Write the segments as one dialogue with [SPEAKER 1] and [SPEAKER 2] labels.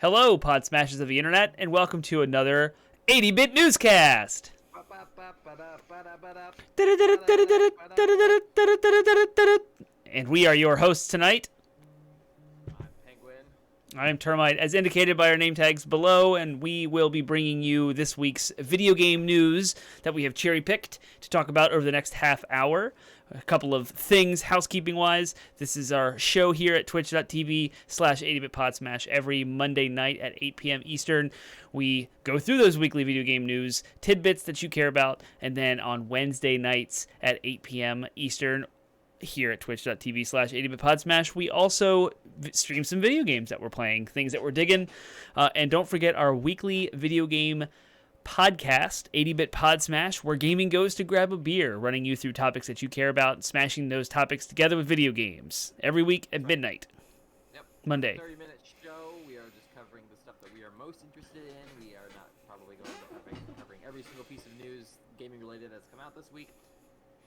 [SPEAKER 1] Hello, Pod Smashers of the Internet, and welcome to another 80-Bit Newscast! And we are your hosts tonight.
[SPEAKER 2] I'm Penguin.
[SPEAKER 1] I'm Termite, as indicated by our name tags below, and we will be bringing you this week's video game news that we have cherry-picked to talk about over the next half hour. A couple of things housekeeping-wise. This is our show here at twitch.tv/80bitpodsmash every Monday night at 8 p.m. Eastern. We go through those weekly video game news, tidbits that you care about, and then on Wednesday nights at 8 p.m. Eastern, here at twitch.tv/80bitpodsmash, we also stream some video games that we're playing, things that we're digging. And don't forget our weekly video game podcast, 80-Bit Pod Smash, where gaming goes to grab a beer, running you through topics that you care about and smashing those topics together with video games every week at midnight.
[SPEAKER 2] Yep.
[SPEAKER 1] Monday.
[SPEAKER 2] 30-minute show. We are just covering the stuff that we are most interested in. We are not probably going to be covering every single piece of news gaming related that's come out this week.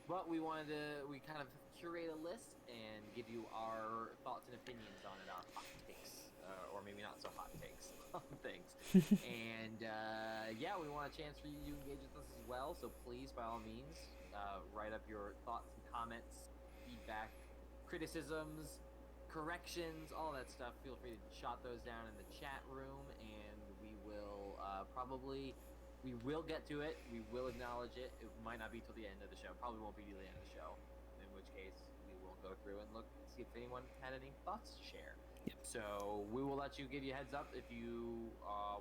[SPEAKER 2] But we kind of curate a list and give you our thoughts and opinions on it, our hot takes, or maybe not so hot takes on things. And we want a chance for you to engage with us as well. So please, by all means, write up your thoughts and comments, feedback, criticisms, corrections, all that stuff. Feel free to jot those down in the chat room, and we will We will get to it. We will acknowledge it. It might not be till the end of the show. Probably won't be till the end of the show. In which case, we will go through and see if anyone had any thoughts to share.
[SPEAKER 1] Yep.
[SPEAKER 2] So we will give you a heads up if you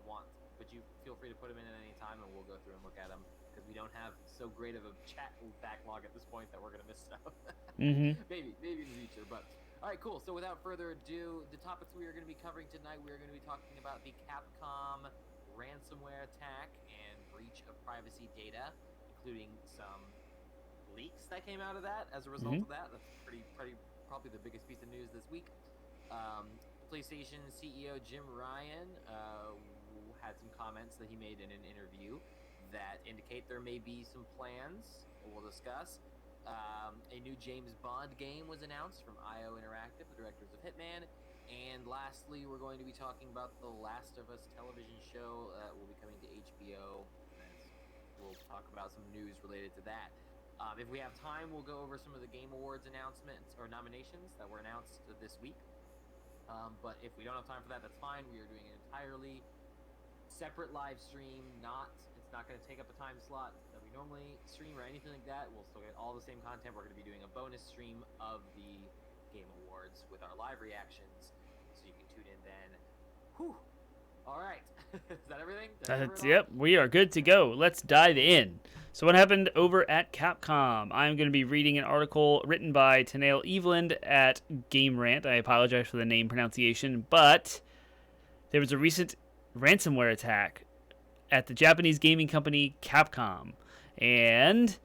[SPEAKER 2] want, but you feel free to put them in at any time, and we'll go through and look at them because we don't have so great of a chat backlog at this point that we're gonna miss stuff.
[SPEAKER 1] Mm-hmm.
[SPEAKER 2] Maybe in the future, but. All right, cool. So without further ado, the topics we are going to be covering tonight, we are going to be talking about the Capcom ransomware attack and breach of privacy data, including some leaks that came out of that as a result of that. That's pretty probably the biggest piece of news this week. PlayStation CEO Jim Ryan had some comments that he made in an interview that indicate there may be some plans we'll discuss. A new James Bond game was announced from IO Interactive, the directors of Hitman. And lastly, we're going to be talking about the Last of Us television show that will be coming to HBO. We'll talk about some news related to that. If we have time, we'll go over some of the Game Awards announcements or nominations that were announced this week. But if we don't have time for that, that's fine. We are doing an entirely separate live stream. It's not going to take up a time slot that we normally stream or anything like that. We'll still get all the same content. We're going to be doing a bonus stream of the Game Awards with our live reactions, so you can tune in then. Whew. All right. Is that everything?
[SPEAKER 1] Yep, we are good to go. Let's dive in. So what happened over at Capcom? I'm going to be reading an article written by Tanail Eveland at Game Rant. I apologize for the name pronunciation, but there was a recent ransomware attack at the Japanese gaming company Capcom, and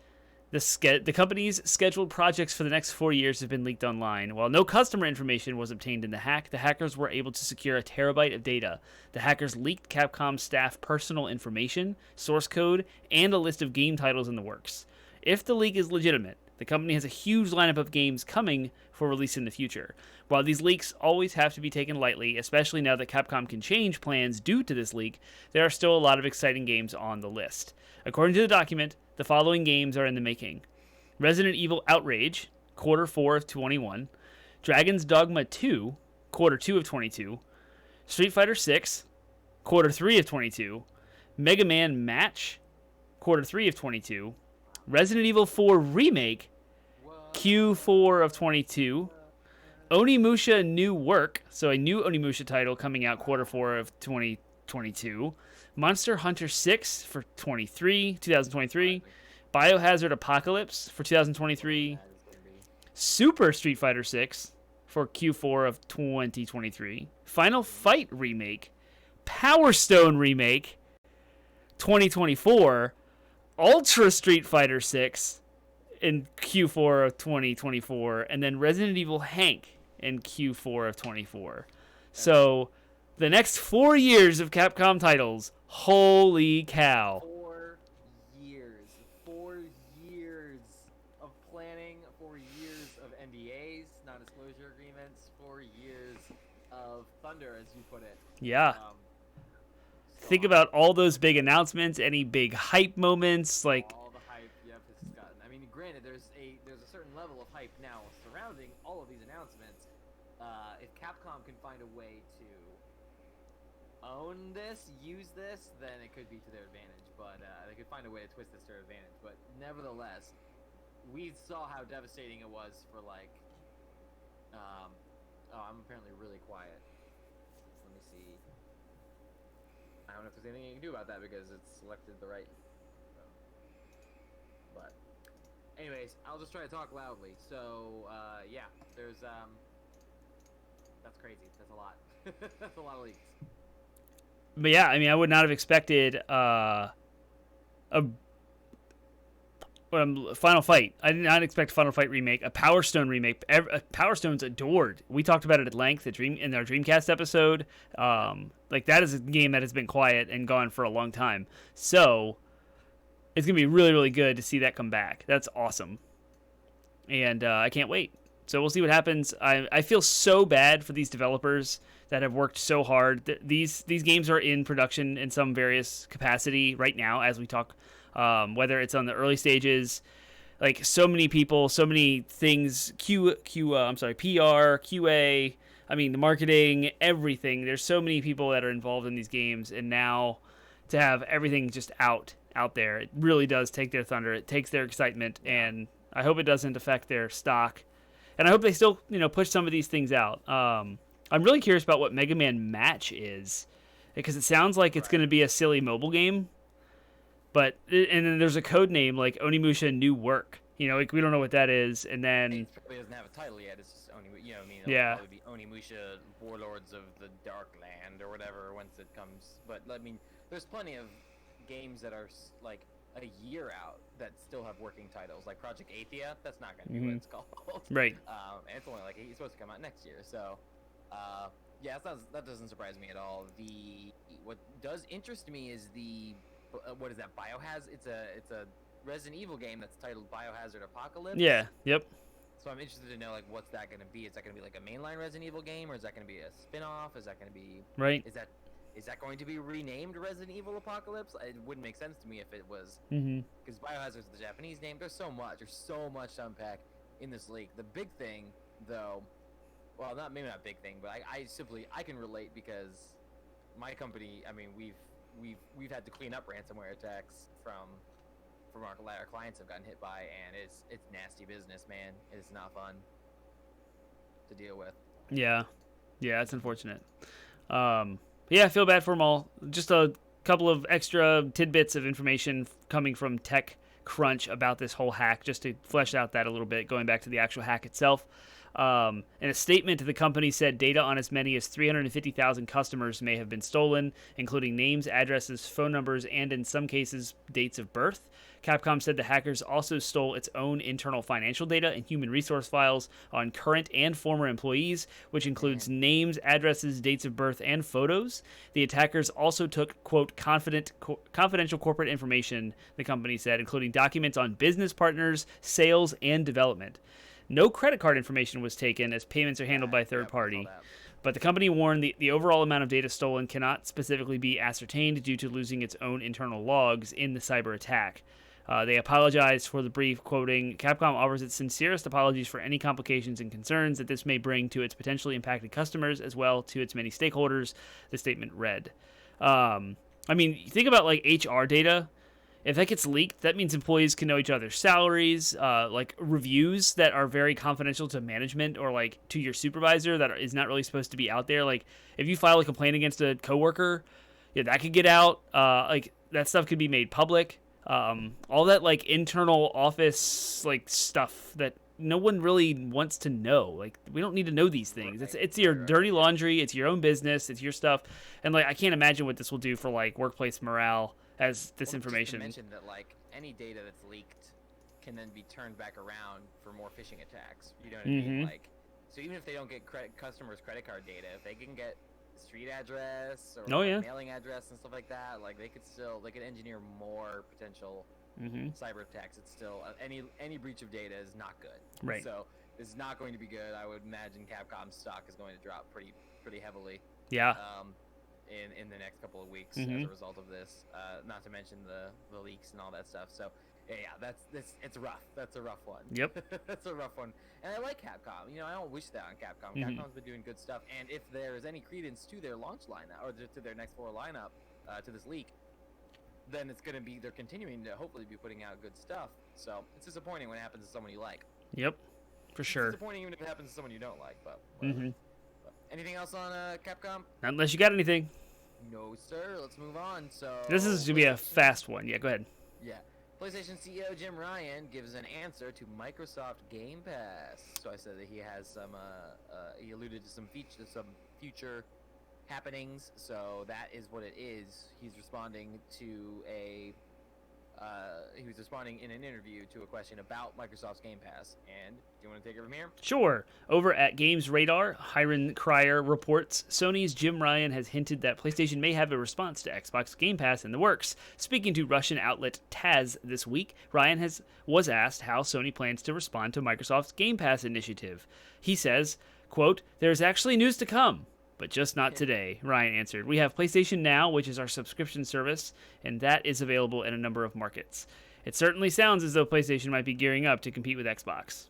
[SPEAKER 1] the company's scheduled projects for the next 4 years have been leaked online. While no customer information was obtained in the hack, the hackers were able to secure a terabyte of data. The hackers leaked Capcom staff personal information, source code, and a list of game titles in the works. If the leak is legitimate, the company has a huge lineup of games coming for release in the future. While these leaks always have to be taken lightly, especially now that Capcom can change plans due to this leak, there are still a lot of exciting games on the list. According to the document, the following games are in the making: Resident Evil Outrage, Q4 of 21, Dragon's Dogma 2, Q2 of 22, Street Fighter 6, Q3 of 22, Mega Man Match, Q3 of 22, Resident Evil 4 Remake, Q4 of 22, Onimusha New Work, so a new Onimusha title coming out Q4 of 2022, Monster Hunter 6 for 2023, Biohazard Apocalypse for 2023, Super Street Fighter 6 for Q4 of 2023, Final Fight Remake, Power Stone Remake, 2024, Ultra Street Fighter 6 in Q4 of 2024, and then Resident Evil Hank in Q4 of 24. So the next 4 years of Capcom titles, holy cow.
[SPEAKER 2] 4 years. 4 years of planning, 4 years of NDAs, non-disclosure agreements, 4 years of thunder, as you put it.
[SPEAKER 1] Yeah.
[SPEAKER 2] Um, so
[SPEAKER 1] Think about all those big announcements, any big hype moments, like
[SPEAKER 2] all the hype Yep has gotten. I mean, granted, there's a certain level of hype now surrounding all of these announcements. If Capcom can find a way to own this, use this, then it could be to their advantage. But they could find a way to twist this to their advantage. But nevertheless, we saw how devastating it was for like. Oh, I'm apparently really quiet. Let me see. I don't know if there's anything you can do about that because it's selected the right. But, anyways, I'll just try to talk loudly. So, yeah, there's that's crazy. That's a lot. That's a lot of leaks.
[SPEAKER 1] but yeah, I mean, I would not have expected a Final Fight. I did not expect a Final Fight remake, a Power Stone remake. Power Stone's adored. We talked about it at length in our Dreamcast episode. Like that is a game that has been quiet and gone for a long time. So it's gonna be really, really good to see that come back. That's awesome, and I can't wait. So we'll see what happens. I feel so bad for these developers that have worked so hard. These games are in production in some various capacity right now as we talk. Whether it's on the early stages, like so many people, so many things, PR, QA, I mean, the marketing, everything. There's so many people that are involved in these games, and now to have everything just out there, it really does take their thunder. It takes their excitement, and I hope it doesn't affect their stock. And I hope they still, push some of these things out. I'm really curious about what Mega Man Match is, because it sounds like it's going to be a silly mobile game. But and then there's a code name like Onimusha New Work. Like we don't know what that is. And then
[SPEAKER 2] it probably doesn't have a title yet. It's just Onimusha.
[SPEAKER 1] Yeah.
[SPEAKER 2] It'll probably be Onimusha Warlords of the Dark Land or whatever once it comes. But I mean, there's plenty of games that are like a year out that still have working titles, like Project Athia. That's not going to be what it's called.
[SPEAKER 1] Right.
[SPEAKER 2] And it's only like it's supposed to come out next year. So, yeah, that doesn't surprise me at all. What does interest me is what is that? Biohazard. It's a Resident Evil game that's titled Biohazard Apocalypse.
[SPEAKER 1] Yeah. Yep.
[SPEAKER 2] So I'm interested to know like what's that going to be? Is that going to be like a mainline Resident Evil game, or is that going to be a spin-off? Is that going to be
[SPEAKER 1] Right.
[SPEAKER 2] Is that going to be renamed Resident Evil Apocalypse? It wouldn't make sense to me if it was, because Biohazard's the Japanese name. There's so much to unpack in this leak. The big thing, though, well, maybe not big thing, but I can relate because my company. I mean, we've had to clean up ransomware attacks from our clients have gotten hit by, and it's nasty business, man. It's not fun to deal with.
[SPEAKER 1] Yeah, it's unfortunate. Yeah, I feel bad for them all. Just a couple of extra tidbits of information coming from TechCrunch about this whole hack, just to flesh out that a little bit, going back to the actual hack itself. In a statement, the company said data on as many as 350,000 customers may have been stolen, including names, addresses, phone numbers, and in some cases, dates of birth. Capcom said the hackers also stole its own internal financial data and human resource files on current and former employees, which includes names, addresses, dates of birth, and photos. The attackers also took, quote, confidential corporate information, the company said, including documents on business partners, sales, and development. No credit card information was taken, as payments are handled by a third party. But the company warned the overall amount of data stolen cannot specifically be ascertained due to losing its own internal logs in the cyber attack. They apologized for the brief, quoting, Capcom offers its sincerest apologies for any complications and concerns that this may bring to its potentially impacted customers as well to its many stakeholders, the statement read. I mean, think about like HR data. If that gets leaked, that means employees can know each other's salaries, like reviews that are very confidential to management or like to your supervisor that is not really supposed to be out there. Like if you file a complaint against a coworker, yeah, that could get out. Like that stuff could be made public. All that like internal office like stuff that no one really wants to know. Like we don't need to know these things. It's your dirty laundry. It's your own business. It's your stuff. And like I can't imagine what this will do for like workplace morale. As this information.
[SPEAKER 2] Just to mention that like any data that's leaked can then be turned back around for more phishing attacks. You know what I mean? Like, so even if they don't get customers' credit card data, if they can get street address or mailing address and stuff like that, like they could engineer more potential cyber attacks. It's still any breach of data is not good.
[SPEAKER 1] Right.
[SPEAKER 2] So it's not going to be good. I would imagine Capcom's stock is going to drop pretty pretty heavily.
[SPEAKER 1] Yeah.
[SPEAKER 2] In the next couple of weeks
[SPEAKER 1] Mm-hmm.
[SPEAKER 2] as a result of this. Not to mention the leaks and all that stuff. So yeah, it's rough. That's a rough one.
[SPEAKER 1] Yep.
[SPEAKER 2] That's a rough one. And I like Capcom. You know, I don't wish that on Capcom.
[SPEAKER 1] Mm-hmm.
[SPEAKER 2] Capcom's been doing good stuff. And if there is any credence to their launch lineup or to their next 4 lineup, to this leak, then it's gonna be they're continuing to hopefully be putting out good stuff. So it's disappointing when it happens to someone you like.
[SPEAKER 1] Yep. For sure.
[SPEAKER 2] It's disappointing even if it happens to someone you don't like. But whatever.
[SPEAKER 1] Mm-hmm.
[SPEAKER 2] Anything else on Capcom?
[SPEAKER 1] Not unless you got anything.
[SPEAKER 2] No, sir. Let's move on. So
[SPEAKER 1] This is to be a fast one. Yeah, go ahead.
[SPEAKER 2] Yeah. PlayStation CEO Jim Ryan gives an answer to Microsoft Game Pass. So I said that he has some. He alluded to some future happenings. So that is what it is. He's responding to a. He was responding in an interview to a question about Microsoft's Game Pass. And do you want to take it from here?
[SPEAKER 1] Sure. Over at Games Radar, Hiram Cryer reports Sony's Jim Ryan has hinted that PlayStation may have a response to Xbox Game Pass in the works. Speaking to Russian outlet TASS this week, Ryan was asked how Sony plans to respond to Microsoft's Game Pass initiative. He says, quote, "There's actually news to come, but just not today," Ryan answered. "We have PlayStation Now, which is our subscription service, and that is available in a number of markets. It certainly sounds as though PlayStation might be gearing up to compete with Xbox."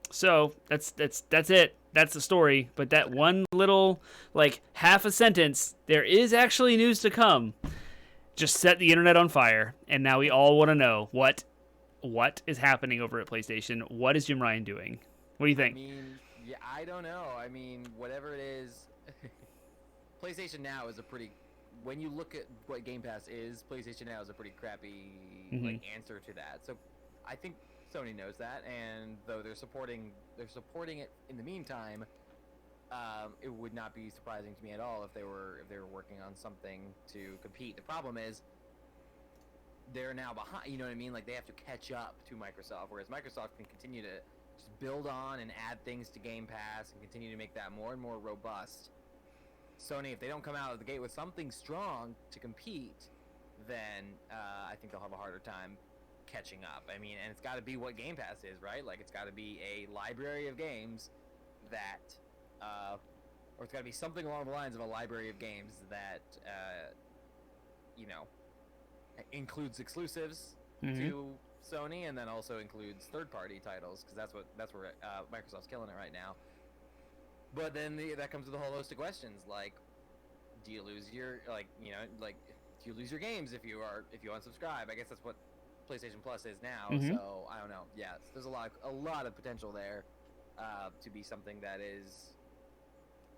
[SPEAKER 1] So that's it. That's the story. But that one little, like, half a sentence, "there is actually news to come," just set the internet on fire. And now we all want to know what is happening over at PlayStation. What is Jim Ryan doing? What do you think?
[SPEAKER 2] I mean, yeah, I don't know. I mean, whatever it is, PlayStation Now is a pretty. When you look at what Game Pass is, PlayStation Now is a pretty crappy like answer to that. So, I think Sony knows that, and though they're supporting it in the meantime. It would not be surprising to me at all if they were working on something to compete. The problem is they're now behind. You know what I mean? Like they have to catch up to Microsoft, whereas Microsoft can continue to just build on and add things to Game Pass and continue to make that more and more robust. Sony, if they don't come out of the gate with something strong to compete, then I think they'll have a harder time catching up. I mean, and it's got to be what Game Pass is, right? Like, it's got to be a library of games that, or it's got to be something along the lines of a library of games that, you know, includes exclusives to Sony, and then also includes third-party titles, because that's where Microsoft's killing it right now. But then that comes with a whole host of questions, like, do you lose your do you lose your games if you unsubscribe? I guess that's what PlayStation Plus is now. So I don't know. Yeah, there's a lot of potential there to be something that is,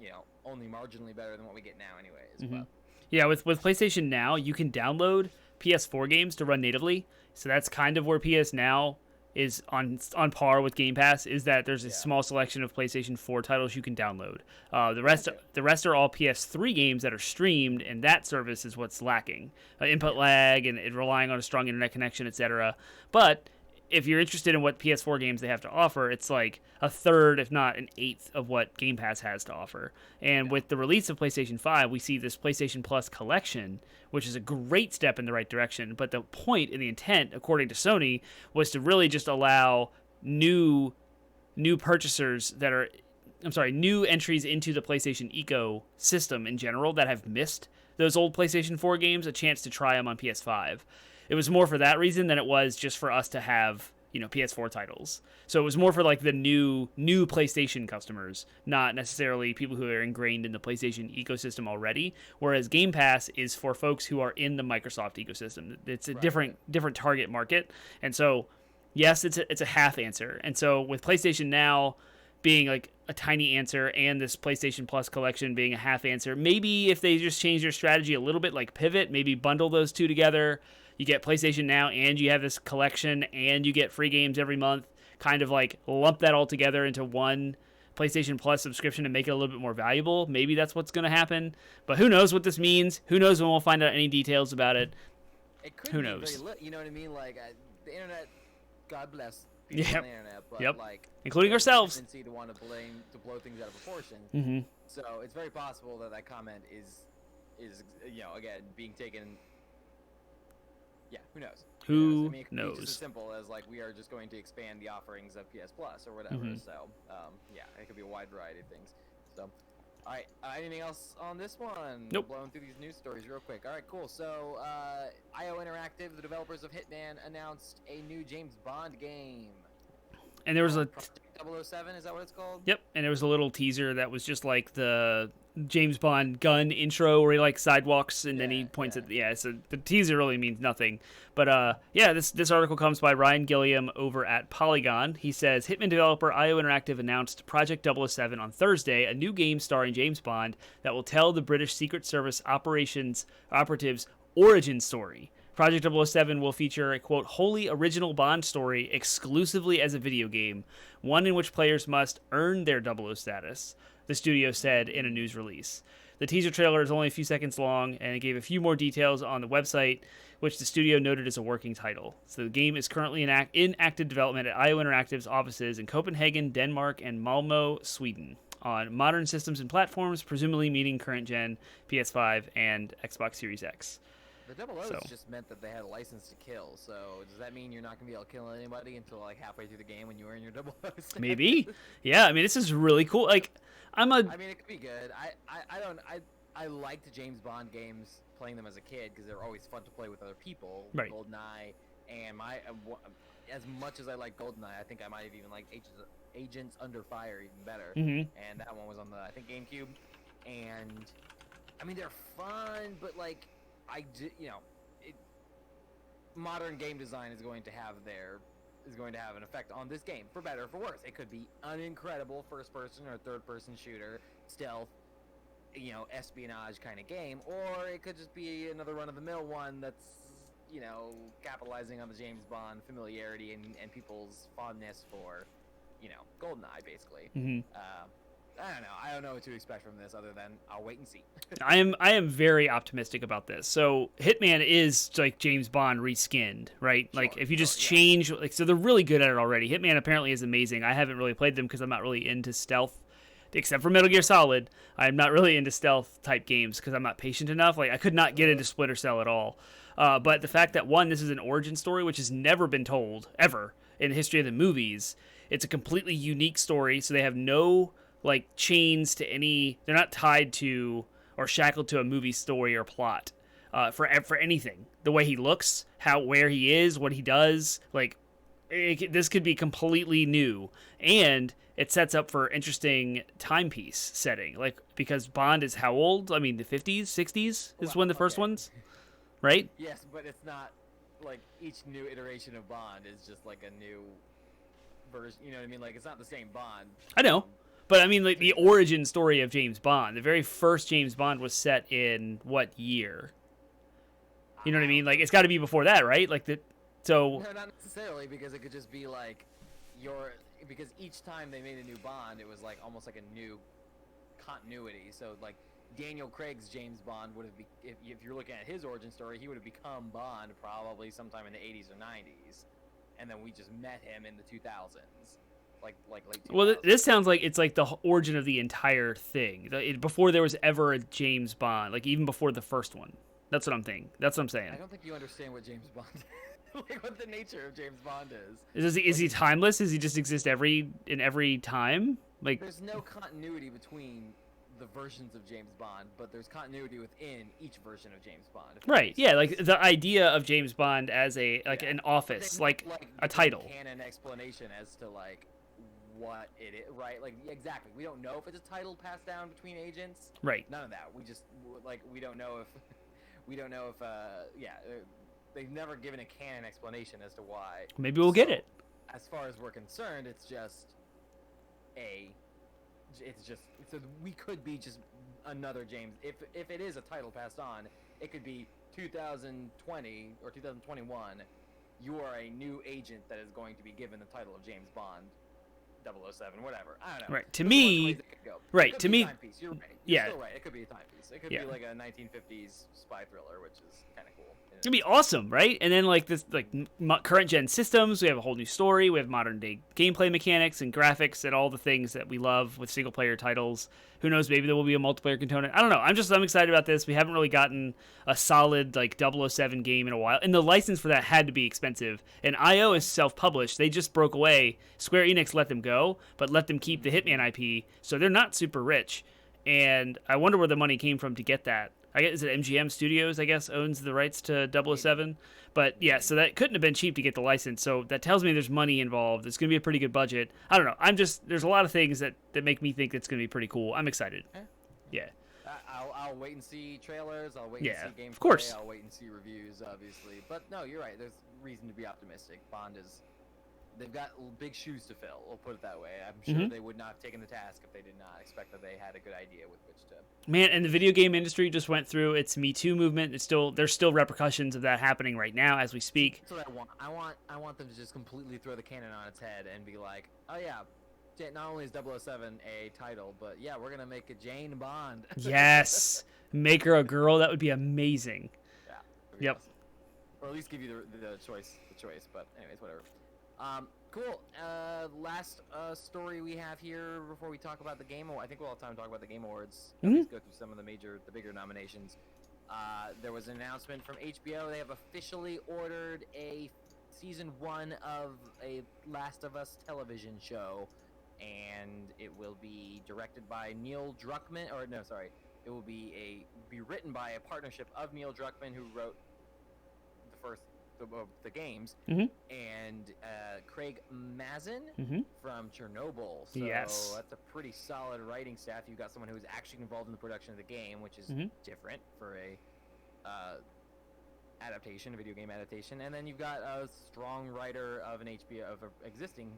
[SPEAKER 2] you know, only marginally better than what we get now, anyways. But
[SPEAKER 1] yeah, with PlayStation Now, you can download PS4 games to run natively. So that's kind of where PS Now is on par with Game Pass, is that there's a small selection of PlayStation 4 titles you can download. The rest are all PS3 games that are streamed, and that service is what's lacking. Input lag and relying on a strong internet connection, etc. But if you're interested in what PS4 games they have to offer, it's like a third, if not an eighth, of what Game Pass has to offer. And with the release of PlayStation 5, we see this PlayStation Plus collection, which is a great step in the right direction. But the point and the intent, according to Sony, was to really just allow new purchasers that are, new entries into the PlayStation ecosystem in general that have missed those old PlayStation 4 games a chance to try them on PS5. It was more for that reason than it was just for us to have, you know, PS4 titles. So it was more for like the new PlayStation customers, not necessarily people who are ingrained in the PlayStation ecosystem already. Whereas Game Pass is for folks who are in the Microsoft ecosystem. It's a different target market. And so, yes, it's a half answer. And so with PlayStation Now being like a tiny answer and this PlayStation Plus collection being a half answer, maybe if they just change their strategy a little bit, like pivot, maybe bundle those two together. You get PlayStation Now and you have this collection and you get free games every month, kind of like lump that all together into one PlayStation Plus subscription and make it a little bit more valuable. Maybe that's what's going to happen. But who knows what this means? Who knows when we'll find out any details about it?
[SPEAKER 2] It could
[SPEAKER 1] who
[SPEAKER 2] be
[SPEAKER 1] knows?
[SPEAKER 2] You know what I mean? Like, the internet, God bless people on the internet, but like,
[SPEAKER 1] including ourselves.
[SPEAKER 2] Tendency to want to blow things out of proportion. So it's very possible that comment is you know, again, being taken. Yeah, who knows?
[SPEAKER 1] Who
[SPEAKER 2] I mean, it could
[SPEAKER 1] knows?
[SPEAKER 2] Be just as simple as like we are just going to expand the offerings of PS Plus or whatever. So yeah, it could be a wide variety of things. So All right. Anything else on this one?
[SPEAKER 1] Nope.
[SPEAKER 2] Blowing through these news stories real quick. All right, cool. So, IO Interactive, the developers of Hitman, announced a new James Bond game.
[SPEAKER 1] And there was a
[SPEAKER 2] Project 007, is that what it's called?
[SPEAKER 1] Yep, and there was a little teaser that was just like the James Bond gun intro where he like sidewalks and then he points at so the teaser really means nothing. But this article comes by Ryan Gilliam over at Polygon. He says Hitman developer IO Interactive announced Project 007 on Thursday, a new game starring James Bond that will tell the British Secret Service operatives origin story. Project 007 will feature a, quote, wholly original Bond story exclusively as a video game, one in which players must earn their 00 status, the studio said in a news release. The teaser trailer is only a few seconds long, and it gave a few more details on the website, which the studio noted as a working title. So the game is currently in active development at IO Interactive's offices in Copenhagen, Denmark, and Malmö, Sweden, on modern systems and platforms, presumably meeting current-gen PS5 and Xbox Series X.
[SPEAKER 2] The O's just meant that they had a license to kill, so does that mean you're not going to be able to kill anybody until like halfway through the game when you earn your 00 status?
[SPEAKER 1] Maybe. Yeah, I mean, this is really cool. Like,
[SPEAKER 2] I mean, it could be good. I liked James Bond games, playing them as a kid, because they're always fun to play with other people.
[SPEAKER 1] Right.
[SPEAKER 2] GoldenEye, and as much as I like GoldenEye, I think I might have even liked Agents Under Fire even better.
[SPEAKER 1] Mm-hmm.
[SPEAKER 2] And that one was on the, I think, GameCube. And, I mean, they're fun, but like, modern game design is going to have an effect on this game, for better or for worse. It could be an incredible first-person or third-person shooter, stealth, espionage kind of game, or it could just be another run-of-the-mill one that's, capitalizing on the James Bond familiarity and people's fondness for, GoldenEye, basically.
[SPEAKER 1] Mm-hmm.
[SPEAKER 2] I don't know. I don't know what to expect from this other than I'll wait and see.
[SPEAKER 1] I am very optimistic about this. So Hitman is like James Bond reskinned, right?
[SPEAKER 2] Sure,
[SPEAKER 1] like if you just change, so they're really good at it already. Hitman apparently is amazing. I haven't really played them because I'm not really into stealth, except for Metal Gear Solid. I'm not really into stealth type games because I'm not patient enough. Like I could not get into Splinter Cell at all. But the fact that this is an origin story which has never been told ever in the history of the movies. It's a completely unique story, so they have no like chains to any. They're not tied to or shackled to a movie story or plot for anything. The way he looks, where he is, what he does, like this could be completely new, and it sets up for interesting timepiece setting. Like because Bond is how old? I mean, the 50s, 60s is when the first ones, right?
[SPEAKER 2] Yes, but it's not like each new iteration of Bond is just like a new version. You know what I mean? Like it's not the same Bond.
[SPEAKER 1] I know. But I mean, like the origin story of James Bond, the very first James Bond was set in what year? You know what I mean? Like it's got to be before that, right? Like
[SPEAKER 2] No, not necessarily, because it could just be like because each time they made a new Bond, it was like almost like a new continuity. So like Daniel Craig's James Bond would have if you're looking at his origin story, he would have become Bond probably sometime in the 80s or 90s, and then we just met him in the 2000s. Like late 2000s.
[SPEAKER 1] Well, this sounds like it's like the origin of the entire thing. Before there was ever a James Bond, like even before the first one. That's what I'm thinking. That's what I'm saying.
[SPEAKER 2] I don't think you understand what James Bond like what the nature of James Bond is.
[SPEAKER 1] Is he timeless? Does he just exist in every time? Like
[SPEAKER 2] there's no continuity between the versions of James Bond, but there's continuity within each version of James Bond.
[SPEAKER 1] Right. Yeah, like the idea of James Bond as an office, like a title.
[SPEAKER 2] Canon explanation as to like what it is, right? Like exactly. We don't know if it's a title passed down between agents.
[SPEAKER 1] Right.
[SPEAKER 2] None of that. We just we don't know if they've never given a canon explanation as to why.
[SPEAKER 1] Maybe we'll get it.
[SPEAKER 2] As far as we're concerned, it's just so we could be just another James. If it is a title passed on, it could be 2020 or 2021. You are a new agent that is going to be given the title of James Bond 007, whatever. I don't know.
[SPEAKER 1] Right. To me, right. To me,
[SPEAKER 2] timepiece. You're right.
[SPEAKER 1] Yeah.
[SPEAKER 2] You're still right. It could be a timepiece. It could be like a 1950s spy thriller, which is kind of cool.
[SPEAKER 1] It'd be awesome, right? And then like this, like current gen systems, we have a whole new story. We have modern day gameplay mechanics and graphics and all the things that we love with single player titles. Who knows? Maybe there will be a multiplayer component. I don't know. I'm excited about this. We haven't really gotten a solid like 007 game in a while, and the license for that had to be expensive. And IO is self-published. They just broke away. Square Enix let them go, but let them keep the Hitman IP, so they're not super rich. and I wonder where the money came from to get that. I guess is it MGM Studios, I guess, owns the rights to 007. But yeah, so that couldn't have been cheap to get the license. So that tells me there's money involved. It's going to be a pretty good budget. I don't know. There's a lot of things that make me think it's going to be pretty cool. I'm excited. Yeah.
[SPEAKER 3] I'll wait and see trailers. I'll wait and see gameplay.
[SPEAKER 1] Of course.
[SPEAKER 3] I'll wait and see reviews, obviously. But no, you're right. There's reason to be optimistic. They've got big shoes to fill. We'll put it that way. I'm sure they would not have taken the task if they did not expect that they had a good idea with which to.
[SPEAKER 1] Man, and the video game industry just went through its Me Too movement. There's still repercussions of that happening right now as we speak.
[SPEAKER 3] That's what I want. I want them to just completely throw the cannon on its head and be like, oh yeah, not only is 007 a title, but yeah, we're gonna make a Jane Bond.
[SPEAKER 1] Yes, make her a girl. That would be amazing.
[SPEAKER 3] Yeah.
[SPEAKER 1] Yep.
[SPEAKER 3] Awesome. Or at least give you the choice. But anyways, whatever. Cool. Last story we have here before we talk about the Game Awards. I think we'll have time to talk about the Game Awards. Let's go through some of the bigger nominations. There was an announcement from HBO. They have officially ordered a season 1 of a Last of Us television show, and it will be directed by Neil Druckmann. Or no, sorry, it will be written by a partnership of Neil Druckmann, who wrote the games, and Craig Mazin from Chernobyl. So that's a pretty solid writing staff. You've got someone who's actually involved in the production of the game, which is different for a video game adaptation. And then you've got a strong writer of an existing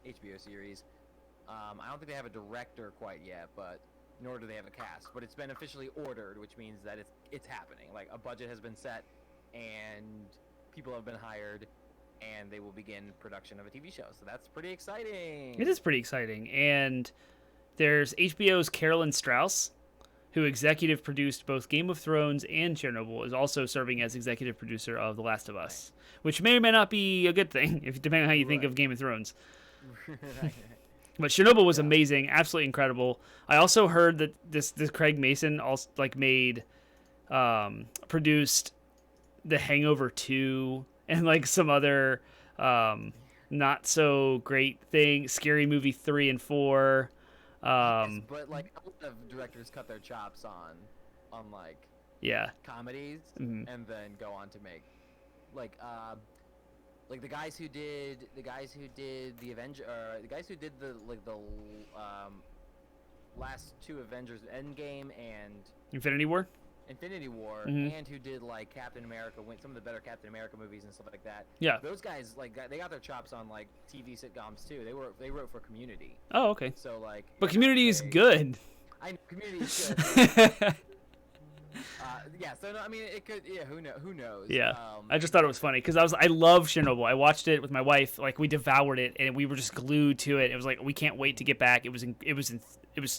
[SPEAKER 3] HBO series. I don't think they have a director quite yet, but nor do they have a cast. But it's been officially ordered, which means that it's happening. Like, a budget has been set, and people have been hired, and they will begin production of a TV show. So that's pretty exciting.
[SPEAKER 1] It is pretty exciting. And there's HBO's Carolyn Strauss, who executive produced both Game of Thrones and Chernobyl, is also serving as executive producer of The Last of Us, which may or may not be a good thing, depending on how you think of Game of Thrones. But Chernobyl was amazing, absolutely incredible. I also heard that this Craig Mason also produced The Hangover 2 and like some other not so great thing, Scary Movie 3 and 4.
[SPEAKER 3] Yes, but like a lot of directors cut their chops on like comedies and then go on to make like the guys who did the last 2 Avengers, Endgame and
[SPEAKER 1] Infinity War,
[SPEAKER 3] and who did like Captain America, some of the better Captain America movies and stuff like that.
[SPEAKER 1] Yeah,
[SPEAKER 3] those guys they got their chops on like TV sitcoms too. They wrote for Community.
[SPEAKER 1] Oh, okay.
[SPEAKER 3] So like,
[SPEAKER 1] but Community is good.
[SPEAKER 3] I know Community is good. Yeah, so no, I mean, it could. Yeah, who knows?
[SPEAKER 1] Yeah, I just thought it was funny because I love Chernobyl. I watched it with my wife. Like, we devoured it, and we were just glued to it. It was like, we can't wait to get back. It was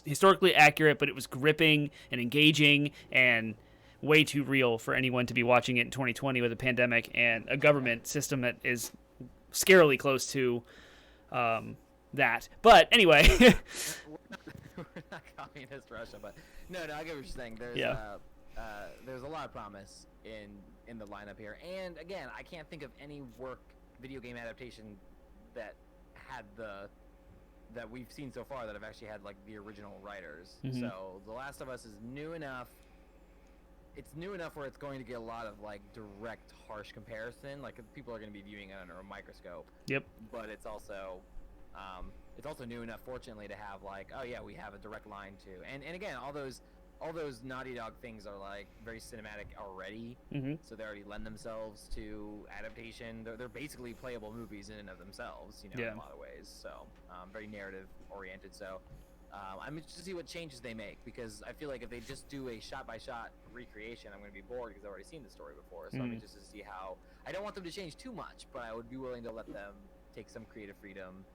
[SPEAKER 1] historically accurate, but it was gripping and engaging and way too real for anyone to be watching it in 2020 with a pandemic and a government system that is scarily close to that. But anyway,
[SPEAKER 3] we're not communist Russia, but no, I get what you're saying. There's a lot of promise in the lineup here, and again, I can't think of any video game adaptation that we've seen so far that have actually had like the original writers. So The Last of Us is new enough. It's new enough where it's going to get a lot of like direct, harsh comparison. Like, people are going to be viewing it under a microscope. Yep. But it's also new enough, fortunately, to have like, oh yeah, we have a direct line to. And again, all those Naughty Dog things are like very cinematic already, so they already lend themselves to adaptation. They're basically playable movies in and of themselves, in a lot of ways. So very narrative oriented. So I'm interested to see what changes they make, because I feel like if they just do a shot-by-shot recreation, I'm going to be bored because I've already seen the story before. So I'm interested to see how. I don't want them to change too much, but I would be willing to let them take some creative freedom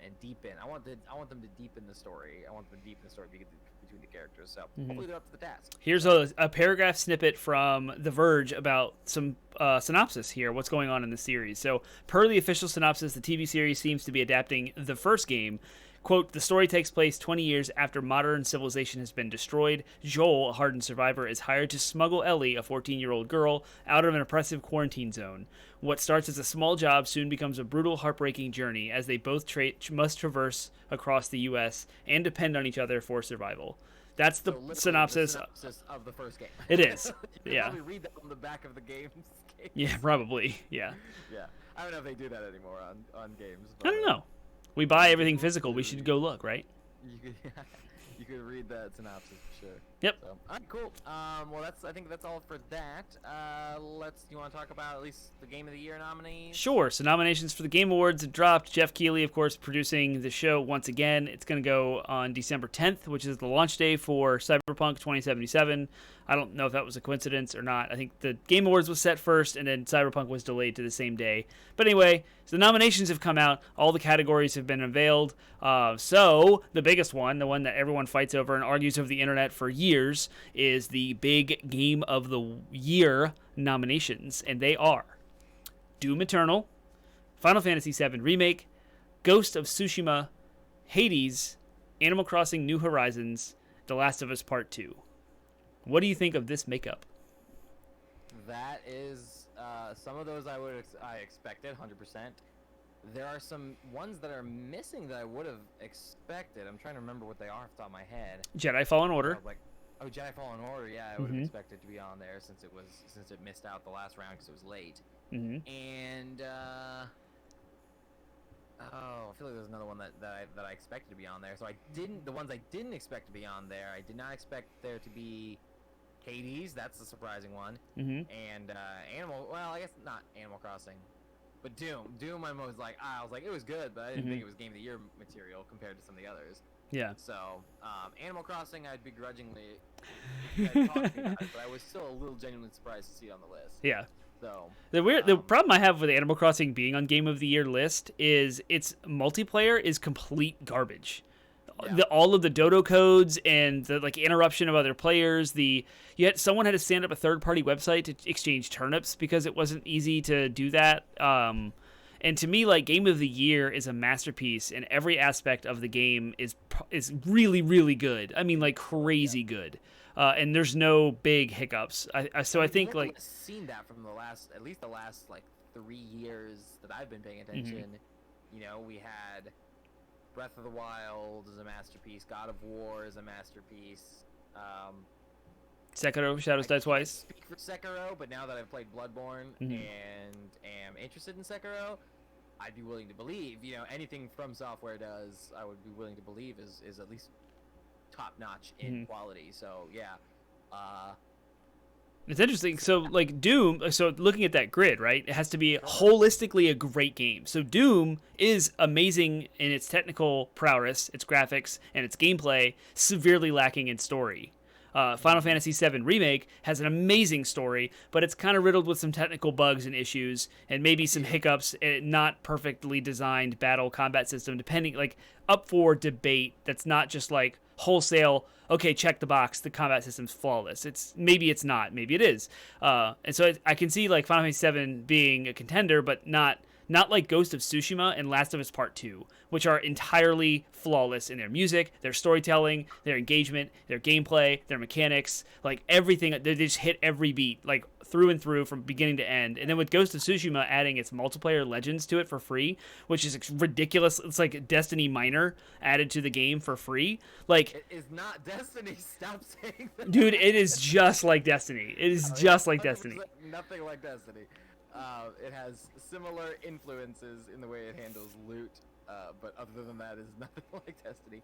[SPEAKER 3] and deepen. I want them to deepen the story. I want them to deepen the story between the characters. So hopefully they're up to the task.
[SPEAKER 1] Here's a paragraph snippet from The Verge about some synopsis here, what's going on in the series. So, per the official synopsis, the TV series seems to be adapting the first game. Quote, the story takes place 20 years after modern civilization has been destroyed. Joel, a hardened survivor, is hired to smuggle Ellie, a 14-year-old girl, out of an oppressive quarantine zone. What starts as a small job soon becomes a brutal, heartbreaking journey, as they both must traverse across the U.S. and depend on each other for survival. That's the
[SPEAKER 3] So literally
[SPEAKER 1] synopsis.
[SPEAKER 3] The synopsis of the first game.
[SPEAKER 1] It is.
[SPEAKER 3] You can
[SPEAKER 1] Yeah.
[SPEAKER 3] probably read that on the back of the game's case.
[SPEAKER 1] Yeah, probably. Yeah.
[SPEAKER 3] Yeah. I don't know if they do that anymore on games.
[SPEAKER 1] I
[SPEAKER 3] But,
[SPEAKER 1] don't know. We buy everything
[SPEAKER 3] could
[SPEAKER 1] physical. We
[SPEAKER 3] literally
[SPEAKER 1] should go look, right?
[SPEAKER 3] You could, you could read that synopsis for sure.
[SPEAKER 1] Yep.
[SPEAKER 3] So, all right, cool. Well, I think that's all for that. You want to talk about at least the Game of the Year nominees?
[SPEAKER 1] Sure. So nominations for the Game Awards have dropped. Jeff Keighley, of course, producing the show once again. It's going to go on December 10th, which is the launch day for Cyberpunk 2077. I don't know if that was a coincidence or not. I think the Game Awards was set first, and then Cyberpunk was delayed to the same day. But anyway, so the nominations have come out. All the categories have been unveiled. So the biggest one, the one that everyone fights over and argues over the internet for years, is the big Game of the Year nominations. And they are Doom Eternal, Final Fantasy VII Remake, Ghost of Tsushima, Hades, Animal Crossing New Horizons, The Last of Us Part 2. What do you think of this makeup?
[SPEAKER 3] That is some of those I expected 100%. There are some ones that are missing that I would have expected. I'm trying to remember what they are off the top of my head.
[SPEAKER 1] Jedi Fallen Order.
[SPEAKER 3] Jedi Fallen Order. Yeah, I would have expected to be on there since it missed out the last round because it was late. And I feel like there's another one that I expected to be on there. So the ones I didn't expect to be on there. I did not expect there to be Hades. That's the surprising one. And I guess not Animal Crossing, but Doom. I was like, it was good, but I didn't think it was Game of the Year material compared to some of the others.
[SPEAKER 1] Yeah.
[SPEAKER 3] So, Animal Crossing, I'd begrudgingly talking about it, but I was still a little genuinely surprised to see it on the list.
[SPEAKER 1] Yeah.
[SPEAKER 3] So
[SPEAKER 1] the problem I have with Animal Crossing being on Game of the Year list is its multiplayer is complete garbage. Yeah. All of the dodo codes and the interruption of other players. Someone had to stand up a third-party website to exchange turnips because it wasn't easy to do that. And to me, Game of the Year is a masterpiece, and every aspect of the game is really, really good. I mean, crazy good. And there's no big hiccups. I think
[SPEAKER 3] I've seen that from at least the last 3 years that I've been paying attention. You know, we had Breath of the Wild is a masterpiece. God of War is a masterpiece.
[SPEAKER 1] Sekiro, Shadows Die Twice.
[SPEAKER 3] I can't speak for Sekiro, but now that I've played Bloodborne and am interested in Sekiro, I'd be willing to believe. You know, anything From Software does, I would be willing to believe is at least top notch in quality. So yeah.
[SPEAKER 1] It's interesting. So Doom, so looking at that grid, right? It has to be holistically a great game. So Doom is amazing in its technical prowess, its graphics, and its gameplay, severely lacking in story. Final Fantasy VII Remake has an amazing story, but it's kind of riddled with some technical bugs and issues, and maybe some hiccups, and not perfectly designed battle combat system, depending, up for debate. That's not just wholesale, okay, check the box, the combat system's flawless. Maybe it's not, maybe it is. And so I can see Final Fantasy VII being a contender, but not like Ghost of Tsushima and Last of Us Part 2, which are entirely flawless in their music, their storytelling, their engagement, their gameplay, their mechanics, everything. They just hit every beat, through and through from beginning to end. And then with Ghost of Tsushima adding its multiplayer legends to it for free, which is ridiculous. It's like Destiny Minor added to the game for free.
[SPEAKER 3] It is not Destiny. Stop saying that.
[SPEAKER 1] Dude, it is just like Destiny. It is just like Destiny.
[SPEAKER 3] Nothing like Destiny. It has similar influences in the way it handles loot, but other than that, it's nothing like Destiny.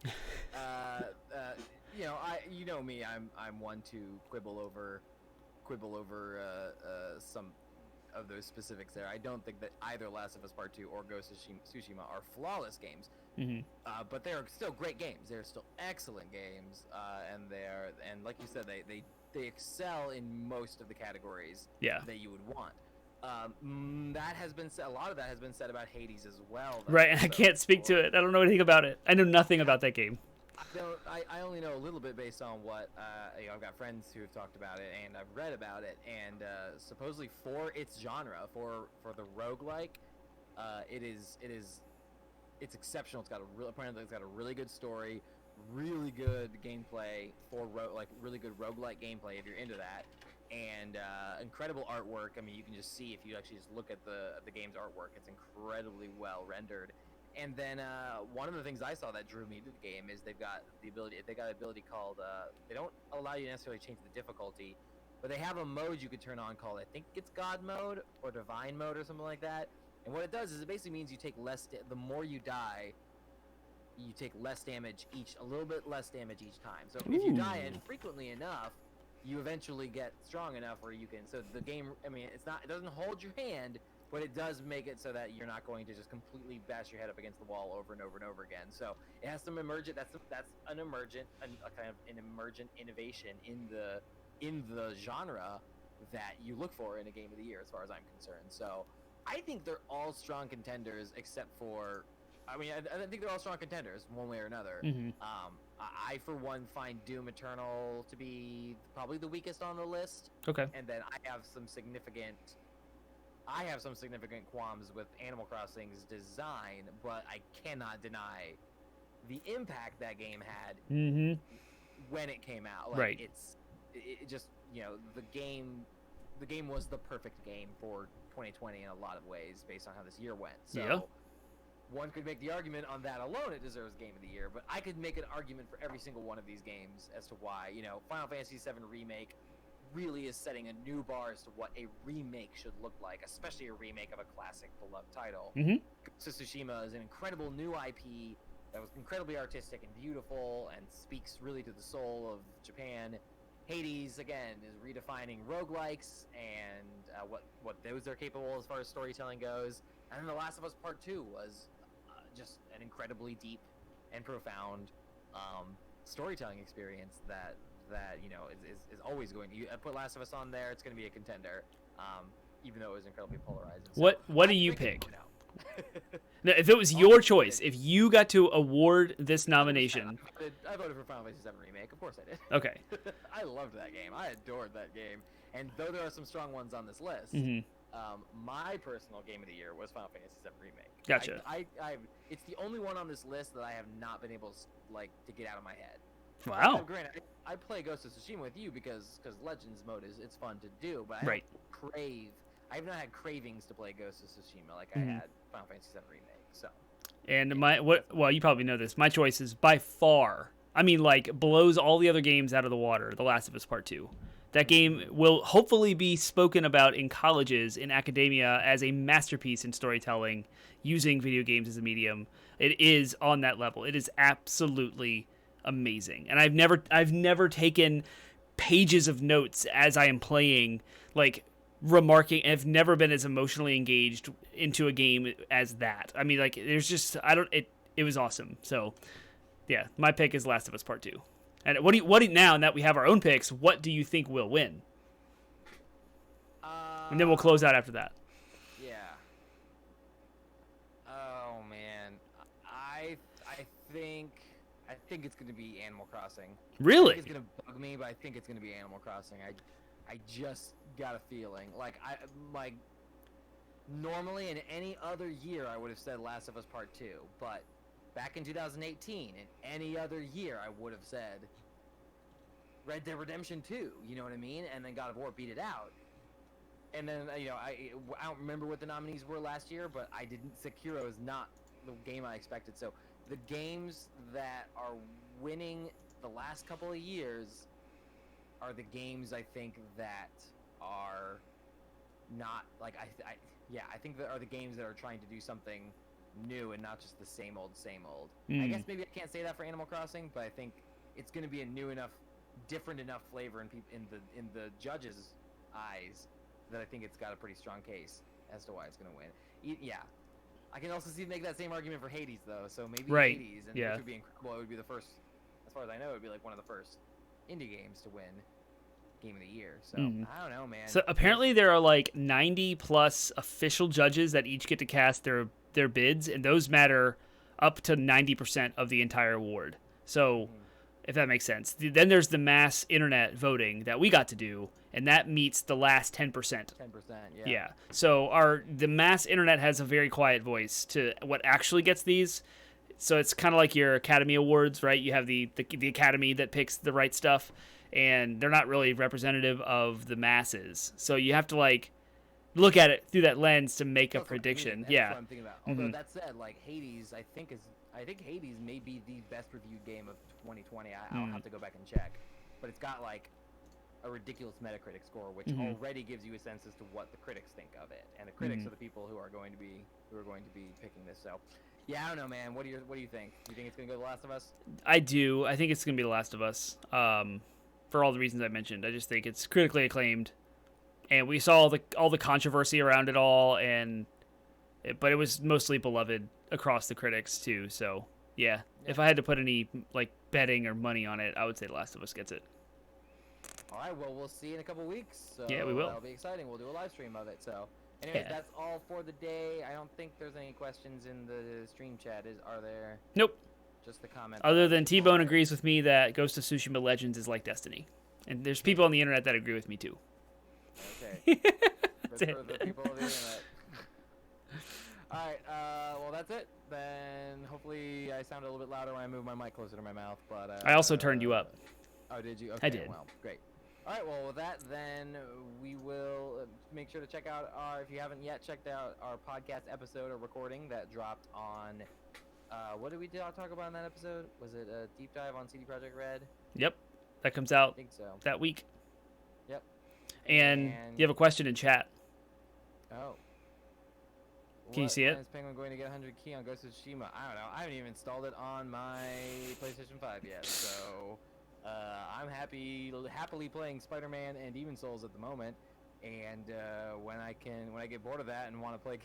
[SPEAKER 3] You know me. I'm one to quibble over some of those specifics there. I don't think that either Last of Us Part 2 or Ghost of Tsushima are flawless games, but they are still great games. They're still excellent games, and like you said, they excel in most of the categories that you would want. That has been said. A lot of that has been said about Hades as well.
[SPEAKER 1] Right, and I can't speak to it. I don't know anything about it. I know nothing about that game.
[SPEAKER 3] I only know a little bit based on what I've got friends who have talked about it, and I've read about it. And supposedly for its genre, for the roguelike, it's exceptional. Apparently it's got a really good story, really good gameplay really good roguelike gameplay if you're into that. And incredible artwork. I mean, you can just see if you actually just look at the game's artwork, it's incredibly well rendered, And then one of the things I saw that drew me to the game is they've got an ability called they don't allow you to necessarily change the difficulty, but they have a mode you could turn on called, I think it's God mode or Divine mode or something like that. And what it does is it basically means you take less. The more you die, you take less damage a little bit less damage each time. So if you die infrequently enough, you eventually get strong enough where you can. So the game, I mean, it doesn't hold your hand, but it does make it so that you're not going to just completely bash your head up against the wall over and over and over again. So it has some emergent. That's a kind of an emergent innovation in the genre that you look for in a game of the year, as far as I'm concerned. So I think they're all strong contenders, except for, I mean, I think they're all strong contenders one way or another. I for one find Doom Eternal to be probably the weakest on the list.
[SPEAKER 1] Okay.
[SPEAKER 3] And then I have some significant qualms with Animal Crossing's design, but I cannot deny the impact that game had when it came out. Like,
[SPEAKER 1] right.
[SPEAKER 3] It just, you know, the game was the perfect game for 2020 in a lot of ways based on how this year went. So one could make the argument on that alone it deserves Game of the Year, but I could make an argument for every single one of these games as to why, you know, Final Fantasy VII Remake really is setting a new bar as to what a remake should look like, especially a remake of a classic beloved title. Ghost of Tsushima is an incredible new IP that was incredibly artistic and beautiful and speaks really to the soul of Japan. Hades, again, is redefining roguelikes and what those are capable as far as storytelling goes. And then The Last of Us Part 2 was just an incredibly deep and profound storytelling experience that you know is always going to. You put Last of Us on there, it's going to be a contender, even though it was incredibly polarizing. So
[SPEAKER 1] What do you pick? Now, if it was your choice, if you got to award this nomination,
[SPEAKER 3] I voted for Final Fantasy VII Remake. Of course I did.
[SPEAKER 1] Okay.
[SPEAKER 3] I loved that game. I adored that game. And though there are some strong ones on this list, my personal game of the year was Final Fantasy VII Remake.
[SPEAKER 1] Gotcha.
[SPEAKER 3] It's the only one on this list that I have not been able to get out of my head.
[SPEAKER 1] Wow.
[SPEAKER 3] Granted, I play Ghost of Tsushima with you because Legends mode it's fun to do, but I have not had cravings to play Ghost of Tsushima like I had Final Fantasy VII Remake. So.
[SPEAKER 1] And well, you probably know this. My choice is by far, I mean, like, blows all the other games out of the water, The Last of Us Part 2. That game will hopefully be spoken about in colleges, in academia, as a masterpiece in storytelling, using video games as a medium. It is on that level. It is absolutely amazing. And I've never taken pages of notes as I am playing, like, remarking. I've never been as emotionally engaged into a game as that. I mean, like, there's just, it was awesome. So yeah, my pick is Last of Us Part 2. And now that we have our own picks, what do you think will win? And then we'll close out after that.
[SPEAKER 3] Yeah. Oh man, I think it's gonna be Animal Crossing.
[SPEAKER 1] Really?
[SPEAKER 3] I think it's gonna bug me, but I think it's gonna be Animal Crossing. I just got a feeling like normally in any other year I would have said Last of Us Part 2, but back in 2018, in any other year, I would have said Red Dead Redemption 2, you know what I mean? And then God of War beat it out. And then, you know, I don't remember what the nominees were last year, but Sekiro is not the game I expected. So the games that are winning the last couple of years are the games I think that are not, like, I think that are the games that are trying to do something new and not just the same old. I guess maybe I can't say that for Animal Crossing, but I think it's going to be a new enough, different enough flavor in the judges' eyes that I think it's got a pretty strong case as to why it's going to win. Yeah, I can also make that same argument for Hades though. So maybe Hades, and which would be incredible. It would be the first, as far as I know, it would be like one of the first indie games to win Game of the Year. So I don't know, man.
[SPEAKER 1] So apparently there are like 90 plus official judges that each get to cast their bids, and those matter up to 90% of the entire award. So if that makes sense. Then there's the mass internet voting that we got to do, and that meets the last 10%.
[SPEAKER 3] 10%, yeah.
[SPEAKER 1] Yeah. So the mass internet has a very quiet voice to what actually gets these. So it's kind of like your Academy Awards, right? You have the Academy that picks the right stuff, and they're not really representative of the masses. So you have to, like,
[SPEAKER 3] Yeah.
[SPEAKER 1] look at it through that lens to make a
[SPEAKER 3] That's what I mean,
[SPEAKER 1] prediction.
[SPEAKER 3] and that's
[SPEAKER 1] Yeah.
[SPEAKER 3] what I'm thinking about. Although
[SPEAKER 1] Mhm.
[SPEAKER 3] that said, like Hades, I think Hades, I think Hades may be the best reviewed game of 2020. I'll have to go back and check, but it's got like a ridiculous Metacritic score, which already gives you a sense as to what the critics think of it, and the critics are the people who are going to be picking this. So, yeah, I don't know, man. What do you think? Do you think it's gonna go The Last of Us?
[SPEAKER 1] I do. I think it's going to be The Last of Us. For all the reasons I mentioned. I just think it's critically acclaimed. And we saw all the controversy around it all, but it was mostly beloved across the critics too. So yeah, if I had to put any like betting or money on it, I would say The Last of Us gets it.
[SPEAKER 3] All right, well, we'll see in a couple weeks. So
[SPEAKER 1] Yeah, we will.
[SPEAKER 3] That'll be exciting. We'll do a live stream of it. So, anyways,
[SPEAKER 1] Yeah.
[SPEAKER 3] that's all for the day. I don't think there's any questions in the stream chat. Are there?
[SPEAKER 1] Nope.
[SPEAKER 3] Just the comments.
[SPEAKER 1] Other than T-Bone agrees with me that Ghost of Tsushima Legends is like Destiny, and there's people on the internet that agree with me too.
[SPEAKER 3] Okay.
[SPEAKER 1] That's
[SPEAKER 3] Good
[SPEAKER 1] it.
[SPEAKER 3] for the people of the internet. All right. Well, that's it. Then hopefully I sound a little bit louder when I move my mic closer to my mouth. But
[SPEAKER 1] I also turned you up.
[SPEAKER 3] Oh, did you? Okay,
[SPEAKER 1] I did.
[SPEAKER 3] Well, great. All right. Well, with that, then we will make sure to check out if you haven't yet checked out our podcast episode or recording that dropped on. What did we talk about in that episode? Was it a deep dive on CD Projekt Red?
[SPEAKER 1] Yep, that comes
[SPEAKER 3] I
[SPEAKER 1] out
[SPEAKER 3] think so.
[SPEAKER 1] that week.
[SPEAKER 3] Yep.
[SPEAKER 1] And you have a question in chat.
[SPEAKER 3] Oh.
[SPEAKER 1] Can you see it?
[SPEAKER 3] When is Penguin going to get 100 key on Ghost of Tsushima? I don't know. I haven't even installed it on my PlayStation 5 yet, so I'm happily playing Spider-Man and Demon Souls at the moment. And when I get bored of that and want to play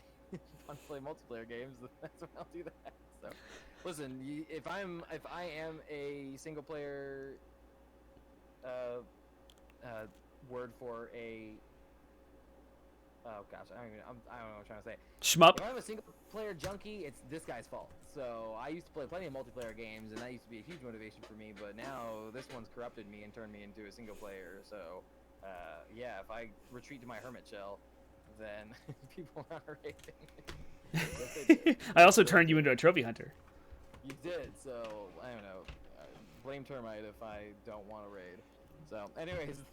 [SPEAKER 3] multiplayer games, that's when I'll do that. So, listen, if I am a single player word for a gosh, I don't know what I'm trying to say.
[SPEAKER 1] Shmup.
[SPEAKER 3] If I'm a single player junkie, it's this guy's fault. So I used to play plenty of multiplayer games, and that used to be a huge motivation for me. But now this one's corrupted me and turned me into a single player. So yeah, if I retreat to my hermit shell, then people are raving.
[SPEAKER 1] I also turned you into a trophy hunter.
[SPEAKER 3] You did, so I don't know. Blame Termite if I don't want to raid. So, anyways.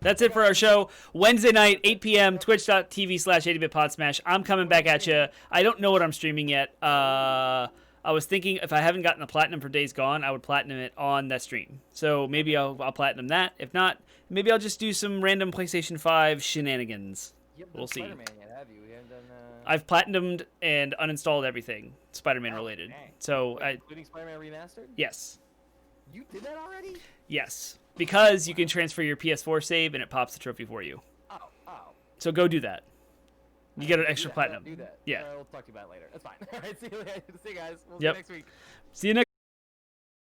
[SPEAKER 1] That's it for our show. Wednesday night, 8 p.m., twitch.tv/80bitpodsmash. I'm coming back at you. I don't know what I'm streaming yet. I was thinking if I haven't gotten the platinum for Days Gone, I would platinum it on that stream. So maybe I'll platinum that. If not, maybe I'll just do some random PlayStation 5 shenanigans. We'll see.
[SPEAKER 3] Spider-Man yet, have you? We haven't done,
[SPEAKER 1] I've platinumed and uninstalled everything Spider-Man related.
[SPEAKER 3] Dang.
[SPEAKER 1] So
[SPEAKER 3] including Spider-Man Remastered?
[SPEAKER 1] yes.
[SPEAKER 3] You did that already?
[SPEAKER 1] Yes. Because you can transfer your PS4 save and it pops the trophy for you.
[SPEAKER 3] Oh.
[SPEAKER 1] So go do that. You get an extra
[SPEAKER 3] Do
[SPEAKER 1] platinum.
[SPEAKER 3] that.
[SPEAKER 1] Yeah.
[SPEAKER 3] We'll talk to you about it later. That's fine. All right, see you guys. We'll
[SPEAKER 1] Yep.
[SPEAKER 3] see you next week.
[SPEAKER 1] See you next